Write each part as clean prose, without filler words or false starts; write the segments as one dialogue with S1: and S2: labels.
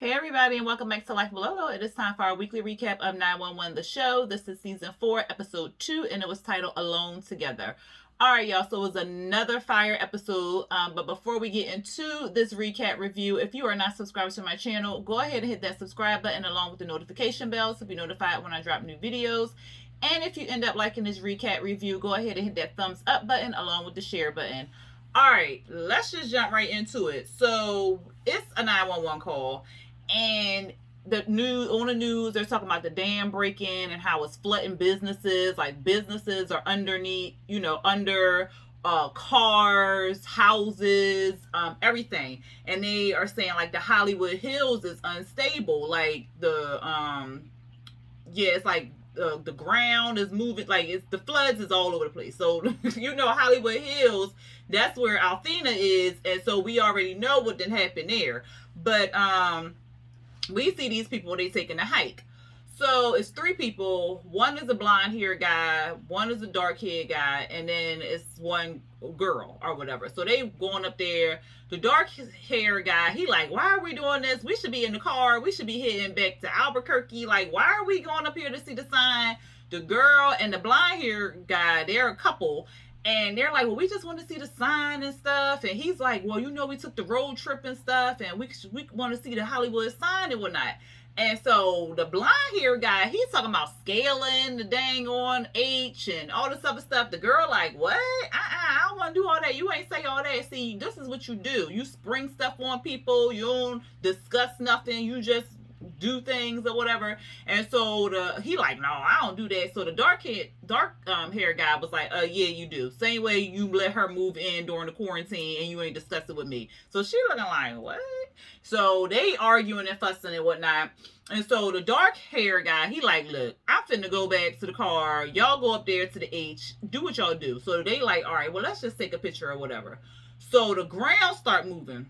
S1: Hey everybody, and welcome back to Life with Lolo. It is time for our weekly recap of 911 The Show. This is season 4, episode 2, and it was titled Alone Together. Alright, y'all, so it was another fire episode, but before we get into this recap review, if you are not subscribed to my channel, go ahead and hit that subscribe button along with the notification bell so be notified when I drop new videos. And if you end up liking this recap review, go ahead and hit that thumbs up button along with the share button. Alright, let's just jump right into it. So, it's a 911 call. And on the news, they're talking about the dam breaking and how it's flooding businesses. Like businesses are underneath, under cars, houses, everything. And they are saying like the Hollywood Hills is unstable. Like it's like the ground is moving. Like the floods is all over the place. So Hollywood Hills, that's where Althena is, and so we already know what did happen there. But we see these people, they taking a hike. So it's 3 people. One is a blonde hair guy, one is a dark haired guy, and then it's one girl or whatever. So they going up there. The dark hair guy, he like, why are we doing this? We should be in the car. We should be heading back to Albuquerque. Like, why are we going up here to see the sign? The girl and the blonde hair guy, they're a couple. And they're like, well, we just want to see the sign and stuff. And he's like, well, we took the road trip and stuff, and we want to see the Hollywood sign and whatnot. And so the blonde hair guy, he's talking about scaling the dang on H and all this other stuff. The girl like, what? I don't want to do all that. You ain't say all that. See, this is what you do. You spring stuff on people. You don't discuss nothing. You just do things or whatever. And so he like, no, I don't do that. So the dark hair guy was like, yeah, you do. Same way you let her move in during the quarantine and you ain't discussing with me. So she looking like, what? So they arguing and fussing and whatnot. And so the dark hair guy, he like, look, I'm finna go back to the car. Y'all go up there to the H. Do what y'all do. So they like, all right, well, let's just take a picture or whatever. So the ground start moving.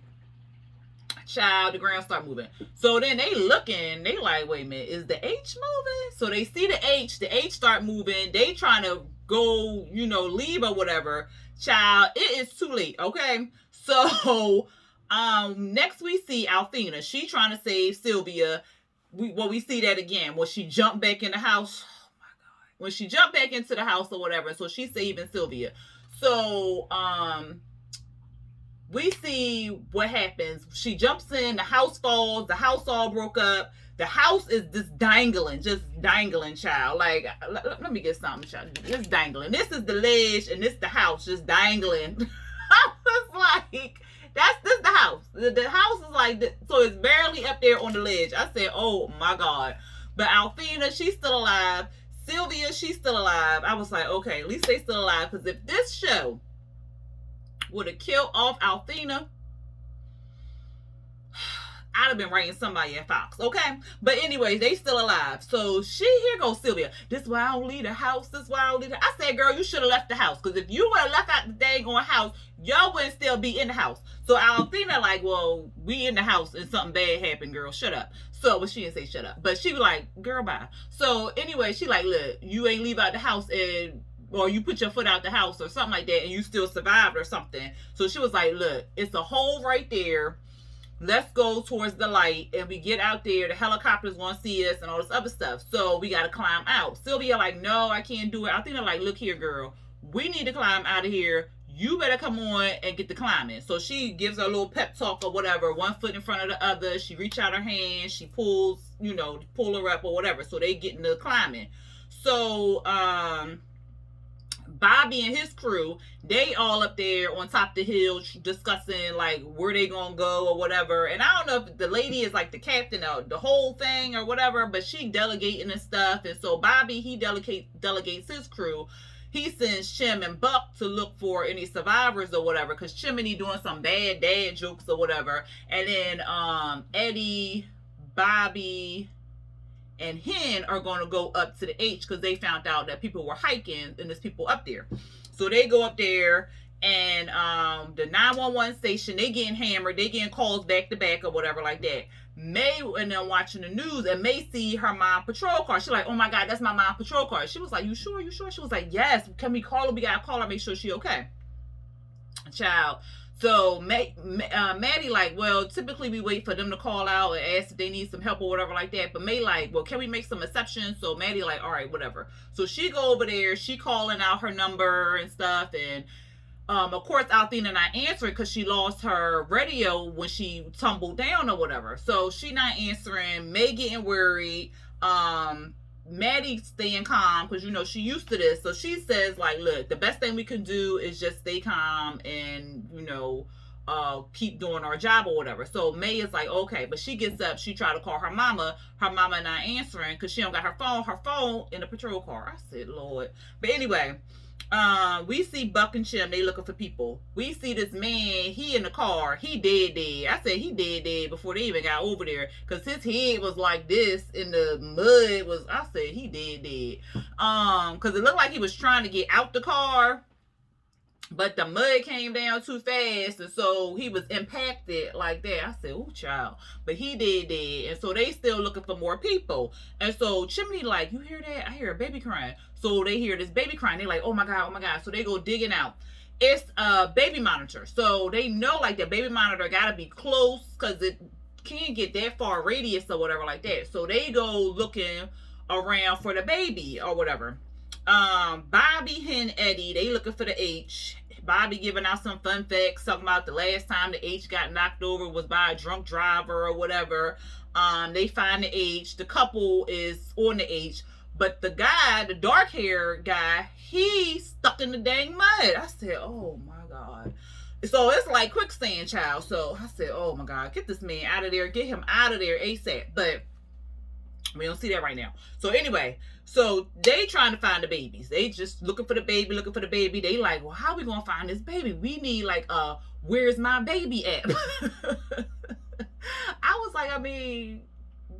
S1: Child, the ground start moving. So then they looking, they like, wait a minute, is the H moving? So they see the H start moving. They trying to go, leave or whatever. Child, it is too late, okay? So next we see Althena. She trying to save Sylvia. We see that again when she jumped back in the house. Oh my God. When she jumped back into the house or whatever. So she's saving Sylvia. So we see what happens. She jumps in, the house falls, the house all broke up. The house is just dangling, child. Like, let me get something, child. It's dangling. This is the ledge, and this the house, just dangling. I was like, this the house. The house is like, so it's barely up there on the ledge. I said, oh my God. But Althena, she's still alive. Sylvia, she's still alive. I was like, okay, at least they still alive. Because if this show would have killed off Althena, I'd have been writing somebody at Fox, okay? But anyways, they still alive. So here goes Sylvia. This is why I don't leave the house. This is why I don't leave the house. I said, girl, you should have left the house. Because if you would have left out the dang on house, y'all wouldn't still be in the house. So Althena like, well, we in the house and something bad happened, girl. Shut up. So, well, she didn't say shut up. But she was like, girl, bye. So anyway, she like, look, you ain't leave out the house or you put your foot out the house or something like that and you still survived or something. So she was like, look, it's a hole right there. Let's go towards the light. And we get out there. The helicopter's going to see us and all this other stuff. So we got to climb out. Sylvia like, no, I can't do it. I think they're like, look here, girl. We need to climb out of here. You better come on and get the climbing. So she gives her a little pep talk or whatever. One foot in front of the other. She reach out her hand. She pulls, pull her up or whatever. So they get into the climbing. So, Bobby and his crew, they all up there on top of the hill discussing like where they gonna go or whatever. And I don't know if the lady is like the captain of the whole thing or whatever, but she delegating and stuff. And so Bobby, he delegates his crew. He sends Chim and Buck to look for any survivors or whatever, because Chimney doing some bad dad jokes or whatever. And then Eddie, Bobby, and Hen are going to go up to the H because they found out that people were hiking and there's people up there. So they go up there, and the 911 station, they getting hammered. They getting calls back to back or whatever like that. May and then watching the news, and May see her mom patrol car. She's like, oh my God, that's my mom patrol car. She was like, you sure? She was like, yes. Can we call her? We got to call her, make sure she okay. Child. So Maddie like, well, typically we wait for them to call out and ask if they need some help or whatever like that. But May like, well, can we make some exceptions? So Maddie like, all right, whatever. So she go over there, she calling out her number and stuff, and of course, Althena not answering because she lost her radio when she tumbled down or whatever. So she not answering. May getting worried. Maddie staying calm because she used to this. So she says like, look, the best thing we can do is just stay calm and keep doing our job or whatever. So May is like, okay, but she gets up. She try to call her mama. Her mama not answering because she don't got her phone. Her phone in the patrol car. I said, Lord. But anyway. We see Buck and Chim, they looking for people. We see this man, he in the car, he dead. I said he dead before they even got over there, because his head was like this in the mud. I said he dead. Because it looked like he was trying to get out the car, but the mud came down too fast, and so he was impacted like that. I said, "Ooh, child," but he did, and so they still looking for more people. And so Chimney like, you hear that? I hear a baby crying. So they hear this baby crying. They like, oh my god. So they go digging out. It's a baby monitor. So they know like the baby monitor gotta be close because it can't get that far radius or whatever like that. So they go looking around for the baby or whatever. Bobby and Eddie, they looking for the H. Bobby giving out some fun facts, talking about the last time the H got knocked over was by a drunk driver or whatever. They find the H. The couple is on the H, but the guy, the dark hair guy, he's stuck in the dang mud. I said, oh my god. So it's like quicksand, child. So I said, oh my god, get this man out of there, get him out of there ASAP. But we don't see that right now. So anyway, so they trying to find the babies. They just looking for the baby. They like, well, how we gonna find this baby? We need like where's my baby at? I was like, I mean,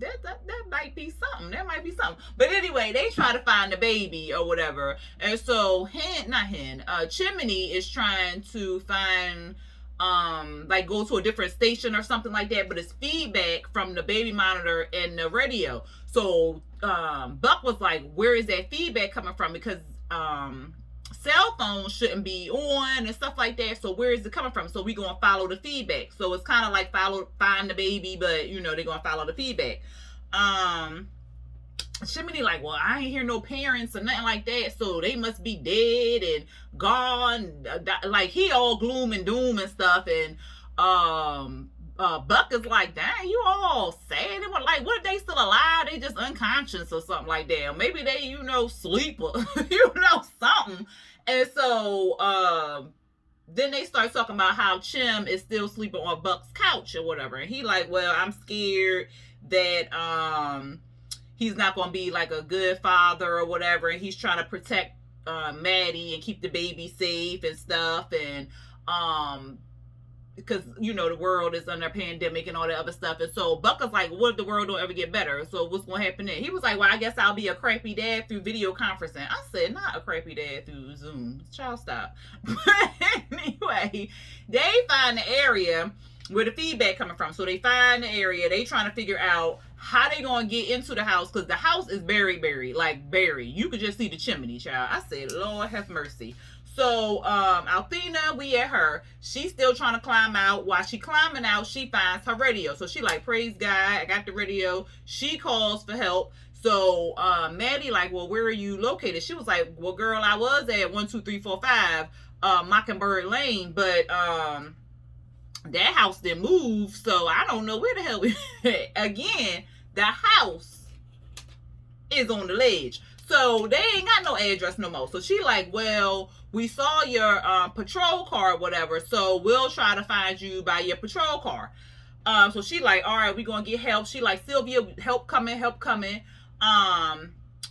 S1: that might be something. That might be something. But anyway, they try to find the baby or whatever. And so Chimney is trying to find like go to a different station or something like that, but it's feedback from the baby monitor and the radio. So Buck was like, where is that feedback coming from? Because cell phones shouldn't be on and stuff like that. So where is it coming from? So we gonna follow the feedback. So it's kind of like find the baby, but they're gonna follow the feedback. Chimney like, well, I ain't hear no parents or nothing like that, so they must be dead and gone. Like he all gloom and doom and stuff, and Buck is like, dang, you all sad. And like, what if they still alive? They just unconscious or something like that. Or maybe they, sleep or something. And so then they start talking about how Chim is still sleeping on Buck's couch or whatever. And he like, well, I'm scared that he's not going to be like a good father or whatever. And he's trying to protect Maddie and keep the baby safe and stuff. And because the world is under a pandemic and all that other stuff. And so Buck is like, what if the world don't ever get better? So what's going to happen then? He was like, well, I guess I'll be a crappy dad through video conferencing. I said, not a crappy dad through Zoom. Child, stop. But anyway, they find the area where the feedback coming from. So they find the area. They trying to figure out how they gonna get into the house, because the house is buried. You could just see the chimney, child. I said, Lord have mercy. So Althena, we at her. She's still trying to climb out. While she climbing out, she finds her radio. So she like, praise God, I got the radio. She calls for help. So Maddie like, well, where are you located? She was like, well, girl, I was at 12345 Mockingbird Lane, but that house didn't move, so I don't know where the hell we at. Again, the house is on the ledge, so they ain't got no address no more. So she like, well, we saw your patrol car or whatever, so we'll try to find you by your patrol car. So she like, all right, we gonna get help. She like, Sylvia, help coming.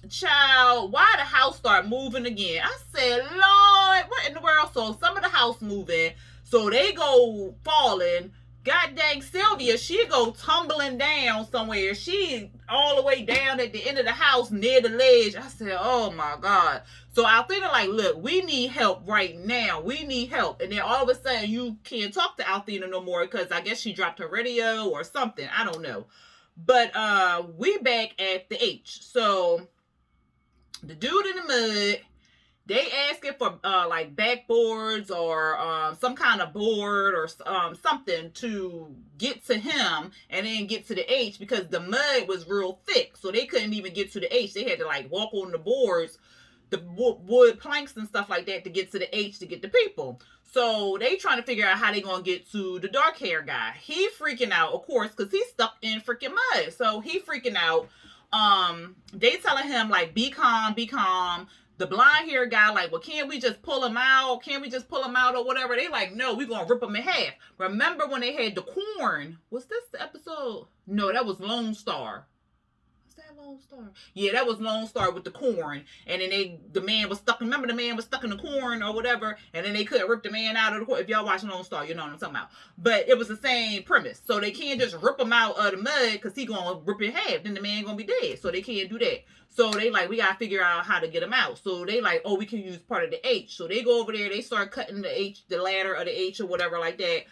S1: Child, why the house start moving again? I said, Lord, what in the world? So some of the house moving, so they go falling. God dang, Sylvia, she go tumbling down somewhere. She all the way down at the end of the house near the ledge. I said, oh my God. So I think like, look, we need help right now. We need help. And then all of a sudden you can't talk to Althena no more because I guess she dropped her radio or something. I don't know. But we back at the H. So the dude in the mud They asking for like backboards or some kind of board or something to get to him and then get to the H because the mud was real thick, so they couldn't even get to the H. They had to like walk on the boards, the wood planks and stuff like that to get to the H to get the people. So they trying to figure out how they gonna get to the dark hair guy. He freaking out, of course, because he's stuck in freaking mud. So he freaking out. They telling him like, be calm, be calm. The blonde hair guy like, well, can't we just pull him out? Can't we just pull him out or whatever? They like, no, we gonna rip him in half. Remember when they had the corn? Was this the episode? No, that was Lone Star. Lone Star. Yeah, that was Lone Star with the corn. And then the man was stuck. Remember the man was stuck in the corn or whatever. And then they couldn't rip the man out of the corn. If y'all watch Lone Star, you know what I'm talking about. But it was the same premise. So they can't just rip him out of the mud because he gonna rip in half. Then the man gonna be dead. So they can't do that. So they like, we gotta figure out how to get him out. So they like, oh, we can use part of the H. So they go over there. They start cutting the H, the ladder of the H or whatever like that.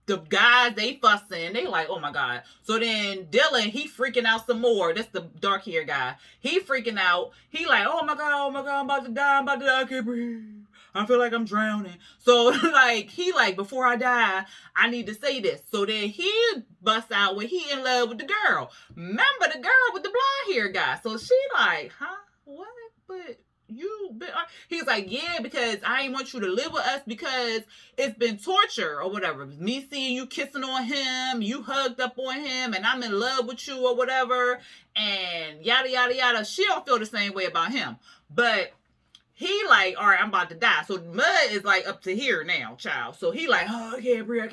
S1: The guys, they fussing. They like, oh my God. So then Dylan, he freaking out some more. That's the dark hair guy. He freaking out. He like, oh my God, I'm about to die. I can't breathe. I feel like I'm drowning. So like, he like, before I die, I need to say this. So then he busts out when he in love with the girl. Remember the girl with the blonde hair guy. So she like, huh? What? But he's like, yeah, because I ain't want you to live with us because it's been torture or whatever. Me seeing you kissing on him, you hugged up on him, and I'm in love with you or whatever, and yada yada yada. She don't feel the same way about him, but he like, all right, I'm about to die. So mud is like up to here now, child. So he like, oh, I can't breathe.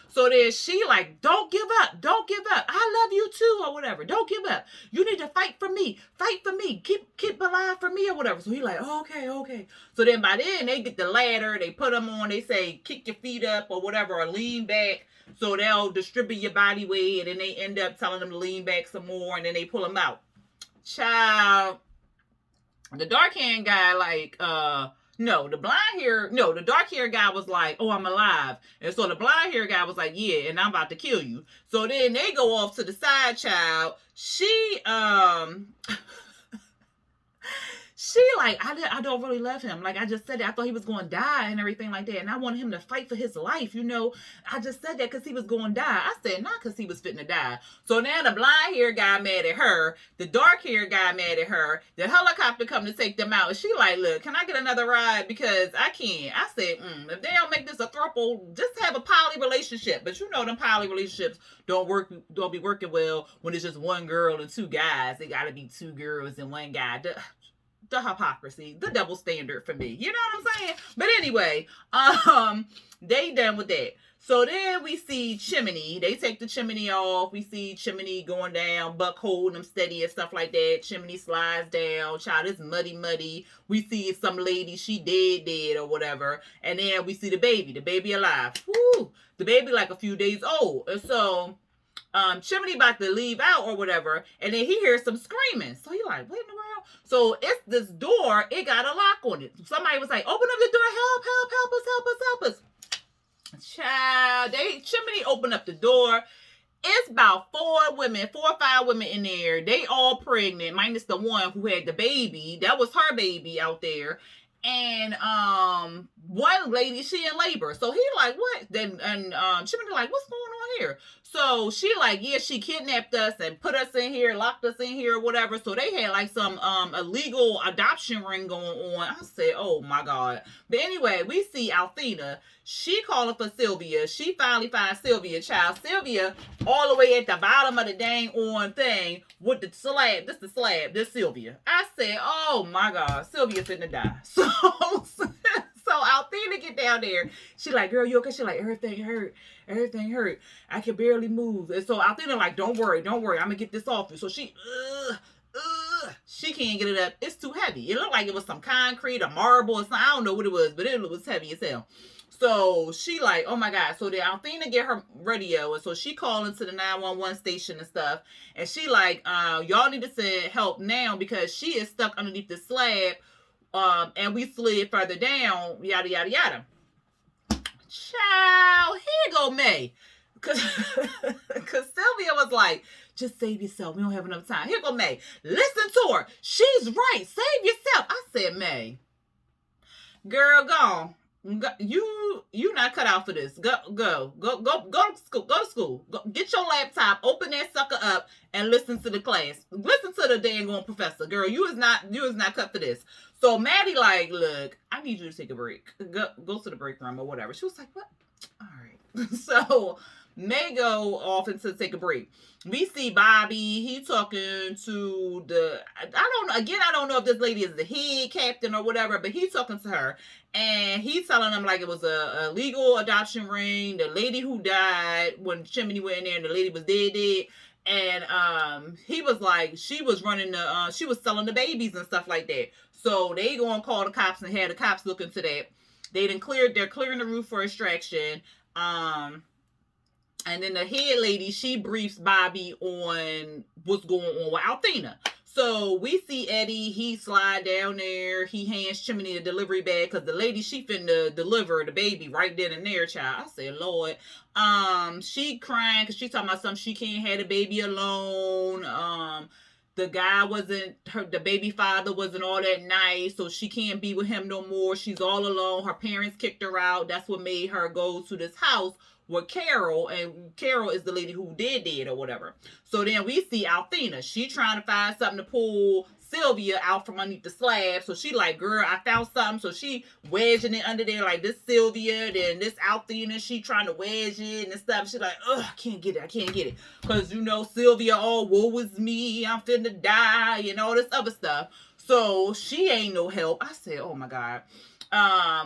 S1: So then she like, don't give up. I love you too or whatever. Don't give up. You need to fight for me. Keep alive for me or whatever. So he like, oh, okay. So then by then they get the ladder. They put them on. They say, kick your feet up or whatever or lean back. So they'll distribute your body weight. And then they end up telling them to lean back some more. And then they pull them out. Child. The dark hair guy, like, the dark hair guy was like, oh, I'm alive. And so the blonde hair guy was like, yeah, and I'm about to kill you. So then they go off to the side, child. She like, I don't really love him. Like I just said that. I thought he was going to die and everything like that. And I wanted him to fight for his life. You know, I just said that because he was going to die. I said, not because he was fitting to die. So now the blonde hair guy mad at her. The dark hair guy mad at her. The helicopter come to take them out. And she like, look, can I get another ride? Because I can't. I said, if they don't make this a throuple, just have a poly relationship. But you know them poly relationships don't be working well when it's just one girl and two guys. They got to be two girls and one guy. The hypocrisy, the double standard for me. You know what I'm saying? But anyway, they done with that. So then we see Chimney. They take the chimney off. We see Chimney going down, Buck holding him steady and stuff like that. Chimney slides down. Child, it's muddy. We see some lady, she dead or whatever. And then we see the baby alive. Woo! The baby like a few days old. And so Chimney about to leave out or whatever, and then he hears some screaming. So he like, what in the world? So it's this door, it got a lock on it. Somebody was like, open up the door, help us. Child, Chimney opened up the door. It's about 4 or 5 women in there. They all pregnant, minus the one who had the baby. That was her baby out there. And one lady, she in labor. So he like, what? Then Chimney like, what's going on here? So she like, yeah, she kidnapped us and put us in here, locked us in here or whatever. So they had like some illegal adoption ring going on. I said, oh my God. But anyway, we see Althena. She calling for Sylvia. She finally finds Sylvia, child. Sylvia all the way at the bottom of the dang on thing with the slab. This the slab. This Sylvia. I said, oh my God, Sylvia finna die. So Althena get down there. She like, girl, you okay? She like, everything hurt. I can barely move. And so Althena like, don't worry. I'm gonna get this off you. So she can't get it up. It's too heavy. It looked like it was some concrete or marble or something. I don't know what it was, but it was heavy as hell. So she like, oh my God. So then Althena get her radio. And so she called into the 911 station and stuff. And she like, y'all need to send help now because she is stuck underneath the slab. And we slid further down, yada, yada, yada. Child, here go May. Because Sylvia was like, Just save yourself. We don't have enough time. Here go May. Listen to her. She's right. Save yourself. I said, May, girl, go. You not cut out for this. Go to school. Go to school. Go, get your laptop. Open that sucker up and listen to the class. Listen to the dang on professor. Girl, you is not cut for this. So Maddie like, look, I need you to take a break. Go to the break room or whatever. She was like, what? All right. So May go off and to take a break. We see Bobby. He talking to the, I don't know if this lady is the head captain or whatever, but he's talking to her. And he's telling them like it was a legal adoption ring. The lady who died when Chimney went in there and the lady was dead. And he was like, she was running the, she was selling the babies and stuff like that. So they go and call the cops and had the cops look into that. They're clearing the roof for extraction. And then the head lady, she briefs Bobby on what's going on with Althena. So we see Eddie, he slide down there. He hands Chimney a delivery bag because the lady, she finna deliver the baby right then and there, child. I said, Lord. She crying because she talking about something she can't have the baby alone. The guy wasn't, the baby father wasn't all that nice, so she can't be with him no more. She's all alone. Her parents kicked her out. That's what made her go to this house with Carol, and Carol is the lady who did or whatever. So then we see Althena. She trying to find something to pull Sylvia out from underneath the slab. So she like, girl, I found something. So she wedging it under there like this Sylvia, then this Althena, she trying to wedge it and stuff. She like, ugh, I can't get it. Because, you know, Sylvia, oh, woe is me, I'm finna die, and all this other stuff. So she ain't no help. I said, oh my God.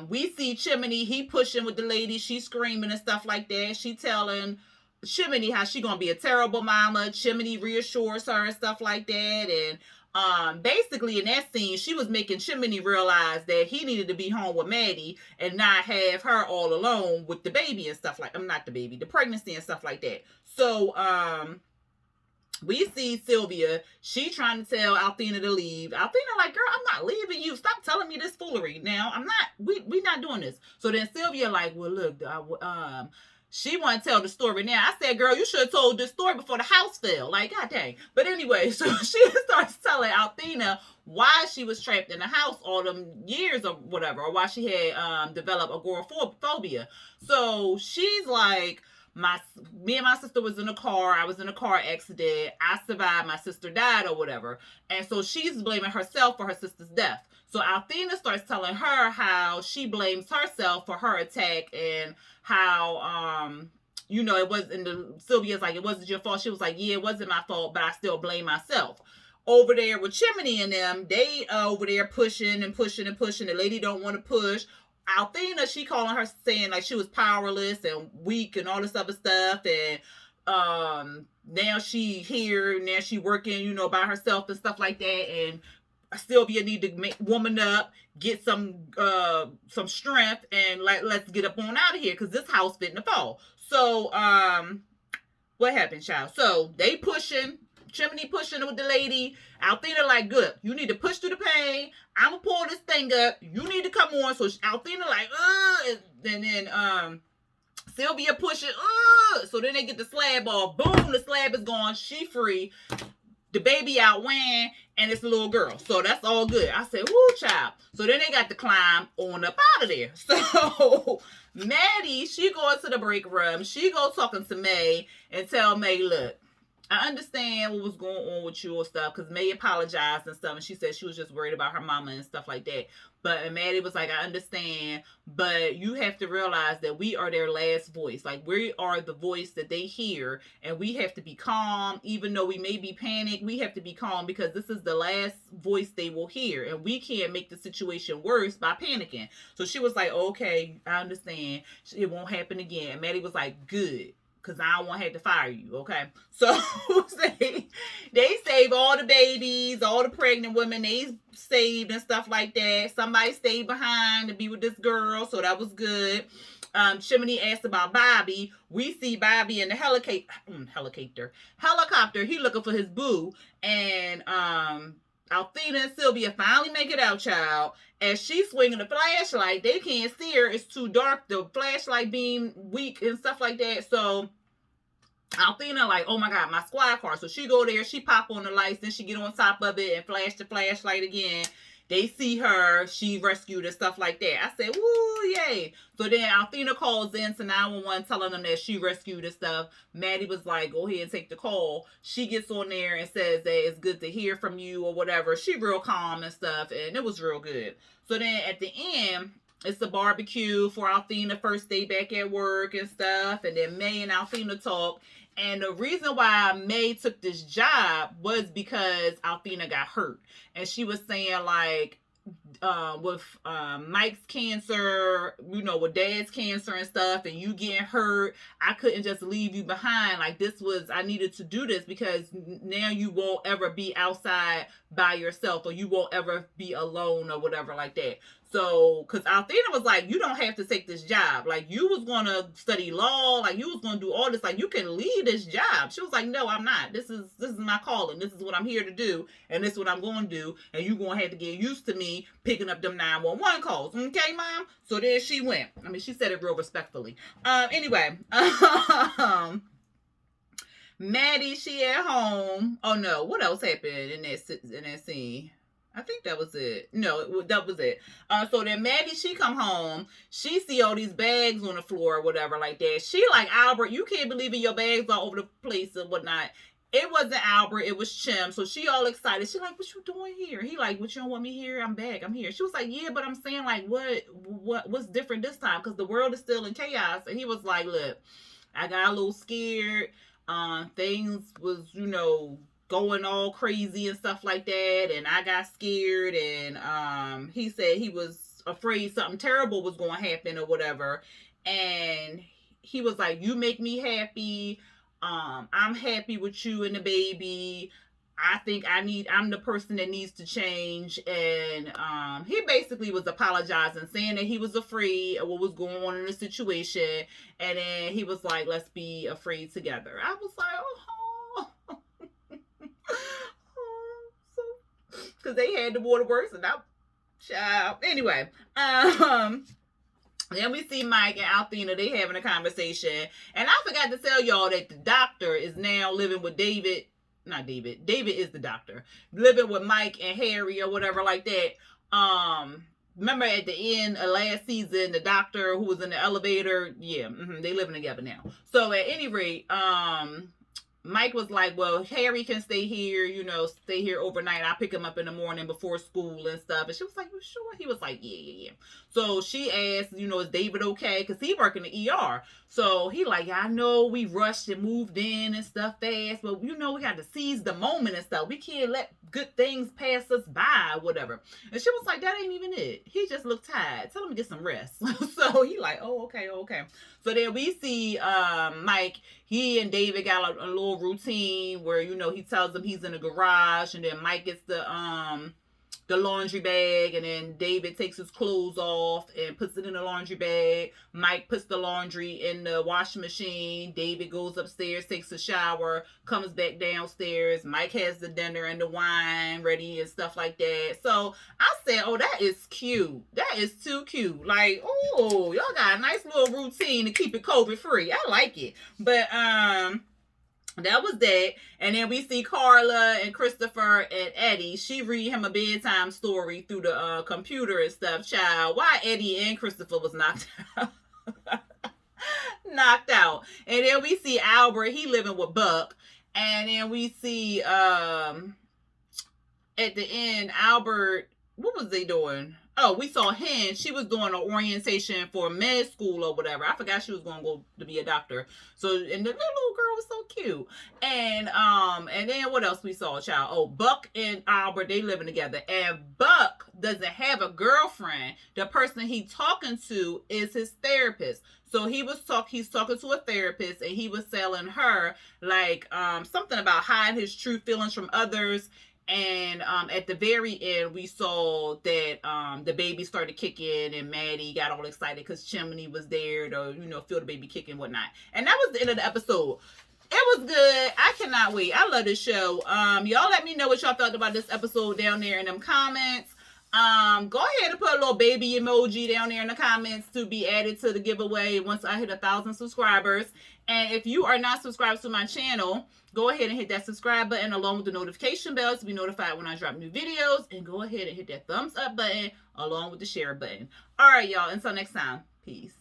S1: We see Chimney, he pushing with the lady, she screaming and stuff like that. She telling Chimney how she gonna be a terrible mama. Chimney reassures her and stuff like that. And basically in that scene, she was making Chimney realize that he needed to be home with Maddie and not have her all alone with the baby and stuff like, not the baby, the pregnancy and stuff like that. So, we see Sylvia, she trying to tell Althena to leave. Althena like, girl, I'm not leaving you. Stop telling me this foolery. Now, we not doing this. So then Sylvia like, well, look, she want to tell the story now. I said, girl, you should have told this story before the house fell. Like, god dang. But anyway, so she starts telling Althena why she was trapped in the house all them years or whatever, or why she had developed agoraphobia. So she's like, me and my sister was in a car. I was in a car accident. I survived. My sister died or whatever. And so she's blaming herself for her sister's death. So Althena starts telling her how she blames herself for her attack and how, you know, it was in the, Sylvia's like, it wasn't your fault. She was like, yeah, it wasn't my fault, but I still blame myself. Over there with Chimney and them, they over there pushing. The lady don't want to push. Althena, she calling her saying like she was powerless and weak and all this other stuff, and now she here, now she working, you know, by herself and stuff like that, and Sylvia need to make woman up, get some strength, and let's get up on out of here because this house fitting to fall. So what happened, child? So they pushing. Chimney pushing with the lady. Althena like, good. You need to push through the pain. I'm gonna pull this thing up. You need to come on. So Althena like, and then Sylvia pushing, so then they get the slab off. Boom, the slab is gone. She free. The baby out wham, and it's a little girl. So that's all good. I said, woo, child. So then they got to climb on up out of there. So Maddie, she goes to the break room. She goes talking to May and tell May, look, I understand what was going on with you and stuff, because May apologized and stuff, and she said she was just worried about her mama and stuff like that. But Maddie was like, I understand, but you have to realize that we are their last voice. Like, we are the voice that they hear, and we have to be calm. Even though we may be panicked, we have to be calm because this is the last voice they will hear, and we can't make the situation worse by panicking. So she was like, okay, I understand. It won't happen again. And Maddie was like, good. Because I don't want to have to fire you, okay? So they save all the babies, all the pregnant women, they saved and stuff like that. Somebody stayed behind to be with this girl, so that was good. Chimney asked about Bobby. We see Bobby in the helicopter. He looking for his boo. And Althena and Sylvia finally make it out, child. As she's swinging the flashlight, they can't see her. It's too dark. The flashlight beam weak and stuff like that. So Althena like, oh my God, my squad car. So she go there, she pop on the lights, then she get on top of it and flash the flashlight again. They see her, she rescued and stuff like that. I said, woo, yay. So then Althena calls in to 911 telling them that she rescued and stuff. Maddie was like, go ahead and take the call. She gets on there and says that it's good to hear from you or whatever. She real calm and stuff, and it was real good. So then at the end, it's the barbecue for Althena first day back at work and stuff. And then May and Althena talk. And the reason why May took this job was because Althena got hurt. And she was saying, like, with Mike's cancer, you know, with Dad's cancer and stuff, and you getting hurt, I couldn't just leave you behind. Like, this was, I needed to do this because now you won't ever be outside by yourself, or you won't ever be alone or whatever like that. So, because Althena was like, you don't have to take this job. Like, you was going to study law. Like, you was going to do all this. Like, you can leave this job. She was like, no, I'm not. This is my calling. This is what I'm here to do. And this is what I'm going to do. And you going to have to get used to me picking up them 911 calls. Okay, Mom? So there she went. I mean, she said it real respectfully. Anyway. Maddie, she at home. Oh, no. What else happened in that scene? I think that was it. No, that was it. So then Maddie, she come home. She see all these bags on the floor or whatever like that. She like, Albert, you can't believe it. Your bags all over the place and whatnot. It wasn't Albert. It was Chim. So she all excited. She like, what you doing here? He like, what, you don't want me here? I'm back. I'm here. She was like, yeah, but I'm saying like, what's different this time? Because the world is still in chaos. And he was like, look, I got a little scared. Things was, you know, going all crazy and stuff like that, and I got scared, and he said he was afraid something terrible was going to happen or whatever, and he was like, you make me happy, I'm happy with you and the baby, I think I'm the person that needs to change. And he basically was apologizing, saying that he was afraid of what was going on in the situation, and then he was like, let's be afraid together. I was like, oh, because they had the waterworks and I'm child. Anyway, then we see Mike and Althena, they having a conversation, and I forgot to tell y'all that the doctor is now living with David. Not David. David is the doctor, living with Mike and Harry or whatever like that. Remember at the end of last season, the doctor who was in the elevator? Yeah, they living together now. So at any rate, Mike was like, well, Harry can stay here, you know, stay here overnight. I'll pick him up in the morning before school and stuff. And she was like, you sure? He was like, yeah. So she asked, you know, is David okay? Because he worked in the ER. So he like, I know we rushed and moved in and stuff fast, but, you know, we got to seize the moment and stuff. We can't let good things pass us by or whatever. And she was like, that ain't even it. He just looked tired. Tell him to get some rest. So he like, oh, okay. So then we see Mike. He and David got a little routine where, you know, he tells them he's in the garage, and then Mike gets the laundry bag, and then David takes his clothes off and puts it in the laundry bag. Mike puts the laundry in the washing machine. David goes upstairs, takes a shower, comes back downstairs. Mike has the dinner and the wine ready and stuff like that. So I said, oh, that is cute. That is too cute. Like, oh, y'all got a nice little routine to keep it COVID free. I like it. But that was that. And then we see Carla and Christopher and Eddie. She read him a bedtime story through the computer and stuff. Child, why Eddie and Christopher was knocked out. Knocked out. And then we see Albert. He living with Buck. And then we see at the end, Albert, what was they doing? Oh, we saw Hen. She was doing an orientation for med school or whatever. I forgot she was going to go to be a doctor. So, and the little girl was so cute. And then what else we saw, child? Oh, Buck and Albert, they living together. And Buck doesn't have a girlfriend. The person he's talking to is his therapist. So he's talking to a therapist, and he was telling her like something about hiding his true feelings from others. And at the very end, we saw that the baby started kicking, and Maddie got all excited because Chimney was there to, you know, feel the baby kick and whatnot. And that was the end of the episode. It was good. I cannot wait. I love this show. Y'all let me know what y'all thought about this episode down there in them comments. Go ahead and put a little baby emoji down there in the comments to be added to the giveaway once I hit 1,000 subscribers. And if you are not subscribed to my channel, go ahead and hit that subscribe button along with the notification bell to be notified when I drop new videos. And go ahead and hit that thumbs up button along with the share button. All right, y'all. Until next time. Peace.